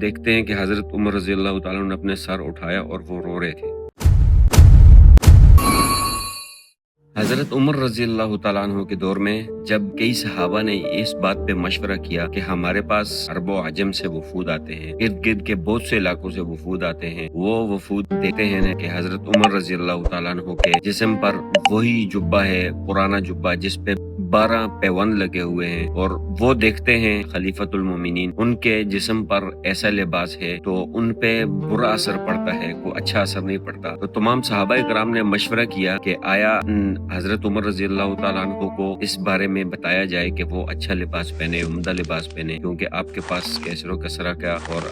دیکھتے ہیں کہ حضرت عمر رضی اللہ تعالیٰ عنہ نے اپنے سر اٹھایا اور وہ رو رہے تھے۔ حضرت عمر رضی اللہ تعالیٰ عنہ کے دور میں جب کئی صحابہ نے اس بات پہ مشورہ کیا کہ ہمارے پاس عرب و عجم سے وفود آتے ہیں، ارد گرد کے بہت سے علاقوں سے وفود آتے ہیں، وہ وفود دیکھتے ہیں کہ حضرت عمر رضی اللہ تعالیٰ عنہ کے جسم پر وہی جبہ ہے، پرانا جبہ جس پہ 12 پیوند لگے ہوئے ہیں، اور وہ دیکھتے ہیں خلیفۃ المومنین ان کے جسم پر ایسا لباس ہے تو ان پہ برا اثر پڑتا ہے، کوئی اچھا اثر نہیں پڑتا۔ تو تمام صحابہ کرام نے مشورہ کیا کہ آیا حضرت عمر رضی اللہ تعالیٰ عنہ کو اس بارے میں بتایا جائے کہ وہ اچھا لباس پہنے، عمدہ لباس پہنے، کیونکہ آپ کے پاس کیسر و کسرہ کا اور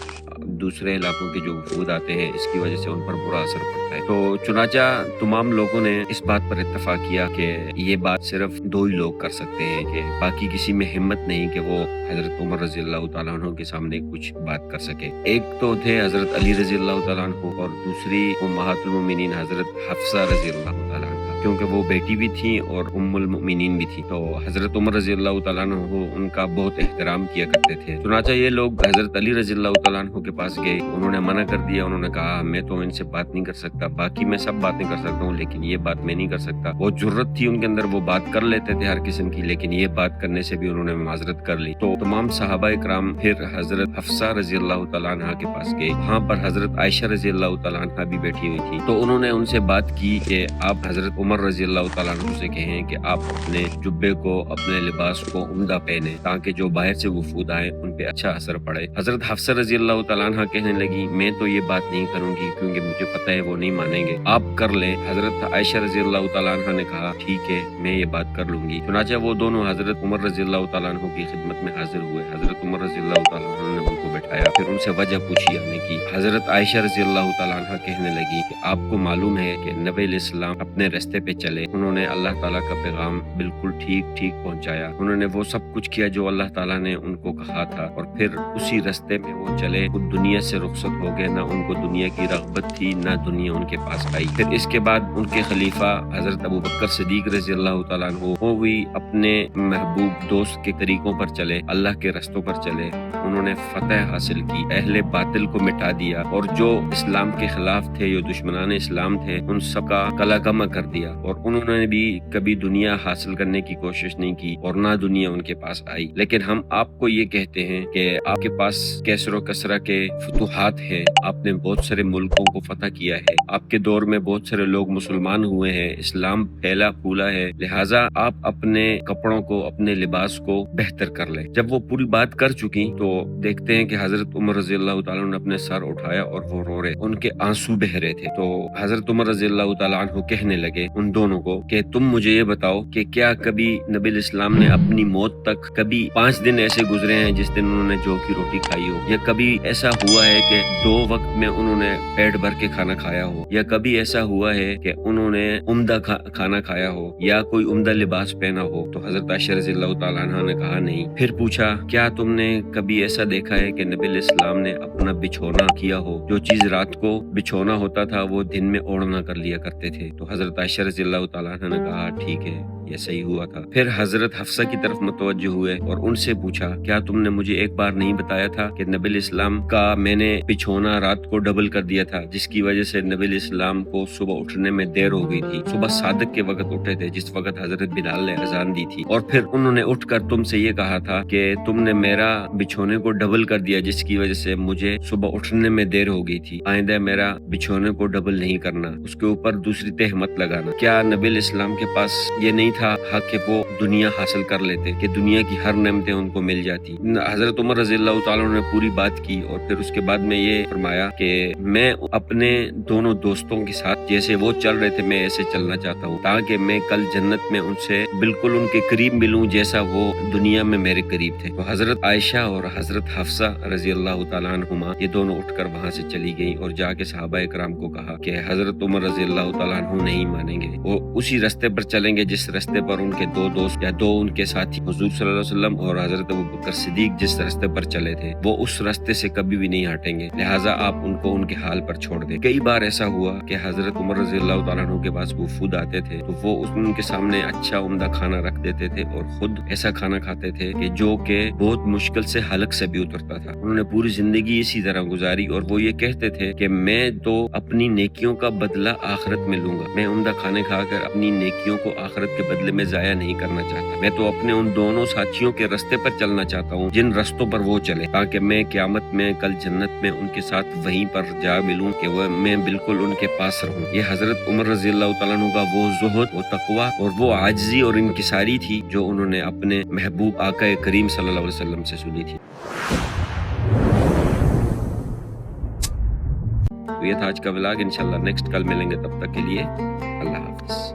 دوسرے علاقوں کے جو وفود آتے ہیں اس کی وجہ سے ان پر برا اثر پڑتا ہے۔ تو چنانچہ تمام لوگوں نے اس بات پر اتفاق کیا کہ یہ بات صرف 2 ہی لوگ کر سکتے ہیں، کہ باقی کسی میں ہمت نہیں کہ وہ حضرت عمر رضی اللہ تعالیٰ عنہ کے سامنے کچھ بات کر سکے۔ ایک تو تھے حضرت علی رضی اللہ تعالیٰ عنہ، اور دوسری امہات المومنین حضرت حفصہ رضی اللہ تعالیٰ عنہ، کیونکہ وہ بیٹی بھی تھیں اور ام المؤمنین بھی تھی۔ تو حضرت عمر رضی اللہ تعالیٰ عنہ ان کا بہت احترام کیا کرتے تھے۔ چنانچہ یہ لوگ حضرت علی رضی اللہ تعالیٰ عنہ کے پاس گئے، انہوں نے منع کر دیا، انہوں نے کہا میں تو ان سے بات نہیں کر سکتا، باقی میں سب باتیں کر سکتا ہوں لیکن یہ بات میں نہیں کر سکتا۔ وہ جرت تھی ان کے اندر، وہ بات کر لیتے تھے ہر قسم کی، لیکن یہ بات کرنے سے بھی انہوں نے معذرت کر لی۔ تو تمام صحابہ کرام پھر حضرت حفصہ رضی اللہ تعالیٰ عنہ کے پاس گئے، وہاں پر حضرت عائشہ رضی اللہ تعالیٰ عنہ بھی بیٹھی ہوئی تھی۔ تو انہوں نے ان سے بات کی کہ آپ حضرت عمر رضی اللہ تعالیٰ عنہ سے کہیں کہ آپ اپنے جبے کو، اپنے لباس کو عمدہ پہنے، تاکہ جو باہر سے وفود آئے ان پہ اچھا اثر پڑے۔ حضرت حفصہ رضی اللہ تعالیٰ عنہ کہنے لگی میں تو یہ بات نہیں کروں گی کیونکہ مجھے پتہ ہے وہ نہیں مانیں گے، آپ کر لیں۔ حضرت عائشہ رضی اللہ تعالیٰ عنہ نے کہا ٹھیک ہے میں یہ بات کر لوں گی۔ چنانچہ وہ دونوں حضرت عمر رضی اللہ تعالیٰ عنہ کی خدمت میں حاضر ہوئے۔ حضرت عمر رضی اللہ تعالیٰ عنہ نے ان کو بٹھایا، پھر ان سے وجہ پوچھی آنے کی۔ حضرت عائشہ رضی اللہ تعالیٰ عنہ کہنے لگی کہ آپ کو معلوم ہے کہ نبی علیہ السلام اپنے راستے پہ چلے، انہوں نے اللہ تعالیٰ کا پیغام بالکل ٹھیک پہنچایا، انہوں نے وہ سب کچھ کیا جو اللہ تعالیٰ نے ان کو کہا تھا، اور پھر اسی راستے میں وہ چلے، خود دنیا سے رخصت ہو گئے، نہ ان کو دنیا کی رغبت تھی نہ دنیا ان کے پاس آئی۔ پھر اس کے بعد ان کے خلیفہ حضرت ابو بکر صدیق رضی اللہ تعالیٰ عنہ وہ بھی اپنے محبوب دوست کے طریقوں پر چلے، اللہ کے رستوں پر چلے، انہوں نے فتح حاصل کی، اہل باطل کو مٹا دیا، اور جو اسلام کے خلاف تھے، جو دشمنان اسلام تھے، ان سب کا کلا کما کر دیا، اور انہوں نے بھی کبھی دنیا حاصل کرنے کی کوشش نہیں کی اور نہ دنیا ان کے پاس آئی۔ لیکن ہم آپ کو یہ کہتے ہیں کہ آپ کے پاس کیسر و کسرہ کے فتوحات ہیں، آپ نے بہت سارے ملکوں کو فتح کیا ہے، آپ کے دور میں بہت سارے لوگ مسلمان ہوئے ہیں، اسلام پھیلا پھولا ہے، لہٰذا آپ اپنے کپڑوں کو، اپنے لباس کو بہتر کر لیں۔ جب وہ پوری بات کر چکی تو دیکھتے ہیں کہ حضرت عمر رضی اللہ تعالیٰ نے اپنے سر اٹھایا اور وہ رو رہے، ان کے آنسو بہ رہے تھے۔ تو حضرت عمر رضی اللہ تعالیٰ عنہ کہنے لگے ان دونوں کو کہ تم مجھے یہ بتاؤ کہ کیا کبھی نبی علیہ السلام نے اپنی موت تک کبھی 5 دن ایسے گزرے ہیں جس دن انہوں نے جو کی روٹی کھائی ہو، یا کبھی ایسا ہوا ہے کہ 2 وقت میں انہوں نے پیٹ بھر کے کھانا کھایا ہو، یا کبھی ایسا ہوا ہے کہ انہوں نے عمدہ کھانا کھایا ہو، یا کوئی عمدہ لباس پہنا ہو؟ تو حضرت عائشہ رضی اللہ تعالیٰ عنہ نے کہا نہیں۔ پھر پوچھا کیا تم نے کبھی ایسا دیکھا ہے کہ نبی علیہ السلام نے اپنا بچھونا کیا ہو؟ جو چیز رات کو بچھونا ہوتا تھا وہ دن میں اوڑھنا کر لیا کرتے تھے۔ تو حضرت عائشہ رضی اللہ تعالیٰ عنہ نے کہا ٹھیک ہے یہ صحیح ہوا تھا۔ پھر حضرت حفصہ کی طرف متوجہ ہوئے اور ان سے پوچھا کیا تم نے مجھے ایک بار نہیں بتایا تھا کہ نبی علیہ السلام کا میں نے بچھونا رات کو ڈبل کر دیا تھا، جس کی وجہ سے نبی علیہ السلام کو صبح اٹھنے میں دیر ہو گئی تھی، صبح صادق کے وقت اٹھے تھے جس وقت حضرت بلال نے اذان دی تھی، اور پھر انہوں نے اٹھ کر تم سے یہ کہا تھا کہ تم نے میرا بچھونے کو ڈبل کر دیا جس کی وجہ سے مجھے صبح اٹھنے میں دیر ہو گئی تھی، آئندہ میرا بچھونے کو ڈبل نہیں کرنا، اس کے اوپر دوسری تہ مت لگانا۔ کیا نبی علیہ السلام کے پاس یہ نہیں تھا حق کہ وہ دنیا حاصل کر لیتے، کہ دنیا کی ہر نعمتیں ان کو مل جاتی؟ حضرت عمر رضی اللہ تعالیٰ نے پوری بات کی، اور پھر اس کے بعد میں یہ فرمایا کہ میں اپنے دونوں دوستوں کے ساتھ جیسے وہ چل رہے تھے میں ایسے چلنا چاہتا ہوں، تاکہ میں کل جنت میں ان سے بالکل ان کے قریب ملوں جیسا وہ دنیا میں میرے قریب تھے۔ تو حضرت عائشہ اور حضرت حفصہ رضی اللہ تعالیٰ عنہما یہ دونوں اٹھ کر وہاں سے چلی گئیں اور جا کے صحابہ کرام کو کہا کہ حضرت عمر رضی اللہ تعالیٰ عنہ نہیں مانیں گے، وہ اسی راستے پر چلیں گے جس راستے راستے پر ان کے دو دوست یا دو ان کے ساتھی حضور صلی اللہ علیہ وسلم اور حضرت ابوبکر صدیق جس راستے پر چلے تھے وہ اس راستے سے کبھی بھی نہیں ہٹیں گے، لہٰذا آپ ان کو ان کے حال پر چھوڑ دیں۔ کئی بار ایسا ہوا کہ حضرت عمر رضی اللہ تعالیٰ عنہ کے پاس وفود آتے تھے تو وہ ان کے سامنے اچھا عمدہ کھانا رکھ دیتے تھے اور خود ایسا کھانا کھاتے تھے کہ جو کہ بہت مشکل سے حلق سے بھی اترتا تھا۔ انہوں نے پوری زندگی اسی طرح گزاری اور وہ یہ کہتے تھے کہ میں تو اپنی نیکیوں کا بدلہ آخرت میں لوں گا، میں عمدہ کھانے کھا کر اپنی نیکیوں کو آخرت کے بدلے میں ضائع نہیں کرنا چاہتا، میں تو اپنے ان دونوں ساتھیوں کے راستے پر چلنا چاہتا ہوں جن رستوں پر وہ چلے، تاکہ میں قیامت میں کل جنت میں ان کے ساتھ وہیں پر جا ملوں کہ میں بالکل ان کے پاس رہوں۔ یہ حضرت عمر رضی اللہ تعالیٰ عنہ کا وہ زہد، وہ تقویٰ اور وہ عاجزی اور انکساری تھی جو انہوں نے اپنے محبوب آقا کریم صلی اللہ علیہ وسلم سے سنی تھی۔ تو یہ تھا آج کا ولاگ، انشاءاللہ نیکسٹ کل ملیں گے، تب تک کے لیے اللہ حافظ۔